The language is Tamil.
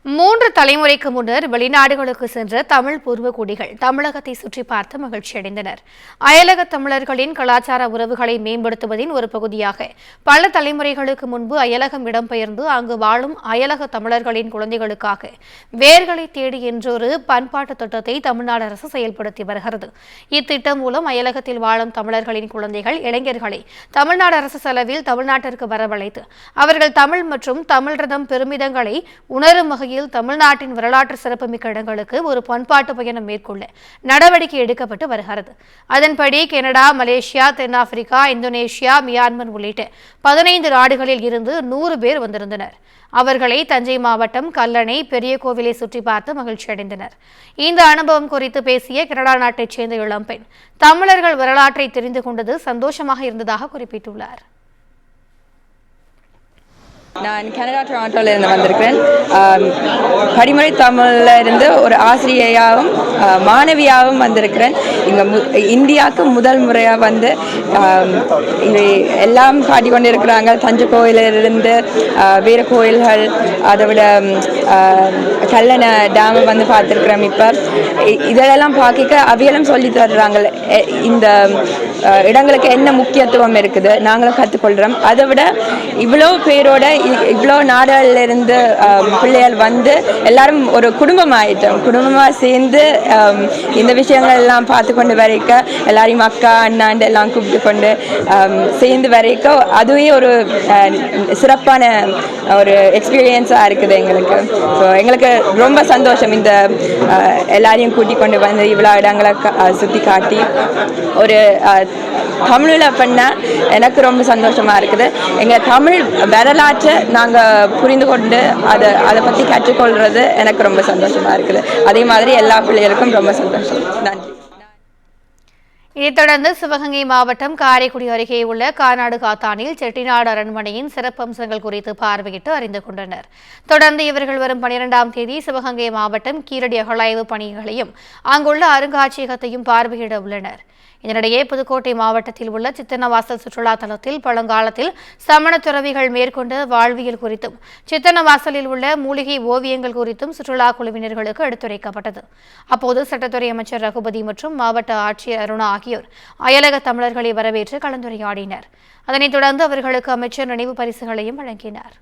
3 தலைமுறைக்கு முன்னர் வெளிநாடுகளுக்கு சென்ற தமிழ் பூர்வகுடிகள் தமிழகத்தை சுற்றி பார்த்து மகிழ்ச்சியடைந்தனர். அயலக தமிழர்களின் கலாச்சார உறவுகளை மேம்படுத்துவதின் ஒரு பகுதியாக பல தலைமுறைகளுக்கு முன்பு அயலகம் இடம்பெயர்ந்து அங்கு வாழும் அயலக தமிழர்களின் குழந்தைகளுக்காக வேர்களை தேடி என்றொரு பண்பாட்டு திட்டத்தை தமிழ்நாடு அரசு செயல்படுத்தி வருகிறது. இத்திட்டம் மூலம் அயலகத்தில் வாழும் தமிழர்களின் குழந்தைகள், இளைஞர்களை தமிழ்நாடு அரசு செலவில் தமிழ்நாட்டிற்கு வரவழைத்து அவர்கள் தமிழ் மற்றும் தமிழரிடம் பெருமிதங்களை உணரும் வகையில் தமிழ்நாட்டின் வரலாற்று சிறப்புமிக்க இடங்களுக்கு ஒரு பண்பாட்டு பயணம் மேற்கொள்ள நடவடிக்கை எடுக்கப்பட்டு வருகிறது. அதன்படி கனடா, மலேசியா, தென்னாப்பிரிக்கா, இந்தோனேஷியா, மியான்மர் உள்ளிட்ட 15 நாடுகளில் இருந்து 100 பேர் வந்திருந்தனர். அவர்களை தஞ்சை மாவட்டம் கல்லணை பெரிய கோவிலை சுற்றி பார்த்து மகிழ்ச்சி அடைந்தனர். இந்த அனுபவம் குறித்து பேசிய கனடா நாட்டைச் சேர்ந்த இளம்பெண், தமிழர்கள் வரலாற்றை தெரிந்து கொண்டது சந்தோஷமாக இருந்ததாக குறிப்பிட்டுள்ளார். நான் கனடா டொராண்டோவிலிருந்து வந்திருக்கிறேன். படிமுறை தமிழில் இருந்து ஒரு ஆசிரியையாகவும் மாணவியாகவும் வந்திருக்கிறேன். இங்கே இந்தியாவுக்கு முதல் முறையாக வந்து எல்லாம் காட்டி கொண்டு இருக்கிறாங்க. தஞ்சை கோயிலிருந்து வேறு கோயில்கள், அதை விட கல்லணை டேமை வந்து பார்த்துருக்குறோம். இப்போ இதெல்லாம் பார்க்க அவையெல்லாம் சொல்லி தர்றாங்க. இந்த இடங்களுக்கு என்ன முக்கியத்துவம் இருக்குது நாங்களும் கற்றுக்கொள்கிறோம். அதை விட இவ்வளோ பேரோட இவ்வளோ நாடுகளிலிருந்து பிள்ளைகள் வந்து எல்லாரும் ஒரு குடும்பமாக சேர்ந்து இந்த விஷயங்கள் எல்லாம் பார்த்து கொண்டு வரைக்க எல்லாரையும் அக்கா அண்ணாண்டு எல்லாம் கூப்பிட்டு கொண்டு சேர்ந்து வரைக்க அதுவே ஒரு சிறப்பான ஒரு எக்ஸ்பீரியன்ஸாக இருக்குது எங்களுக்கு. ஸோ எங்களுக்கு ரொம்ப சந்தோஷம் இந்த எல்லாரையும் கூட்டி கொண்டு வந்து இவ்வளோ இடங்களை சுற்றி காட்டி ஒரு தமிழில் பண்ண எனக்கு ரொம்ப சந்தோஷமாக இருக்குது. எங்கள் தமிழ் வரலாற்றை நாங்கள் புரிந்து கொண்டு அதை பற்றி கற்றுக்கொள்வது எனக்கு ரொம்ப சந்தோஷமாக இருக்குது. அதே மாதிரி எல்லா பிள்ளைகளுக்கும் ரொம்ப சந்தோஷம். நன்றி. இதைத் தொடர்ந்து சிவகங்கை மாவட்டம் காரைக்குடி அருகே உள்ள கானாடு காத்தானில் செட்டிநாடு அரண்மனையின் சிறப்பம்சங்கள் குறித்து பார்வையிட்டு அறிந்து கொண்டனர். தொடர்ந்து இவர்கள் வரும் 12ஆம் தேதி சிவகங்கை மாவட்டம் கீழடி அகழாய்வு பணிகளையும் அங்குள்ள அருங்காட்சியகத்தையும் பார்வையிட உள்ளனர். இதனிடையே புதுக்கோட்டை மாவட்டத்தில் உள்ள சித்தன்னவாசல் சுற்றுலா தலத்தில் பழங்காலத்தில் சமண துறவிகள் மேற்கொண்ட வாழ்வியல் குறித்தும் சித்தன்னவாசலில் உள்ள மூலிகை ஓவியங்கள் குறித்தும் சுற்றுலா குழுவினர்களுக்கு எடுத்துரைக்கப்பட்டது. அப்போது சட்டத்துறை அமைச்சர் ரகுபதி மற்றும் மாவட்ட ஆட்சியர் அருணா ஆகியோர் அயலக தமிழர்களை வரவேற்று கலந்துரையாடினர். அதனைத் தொடர்ந்து அவர்களுக்கு அமைச்சர் நினைவு பரிசுகளையும் வழங்கினார்.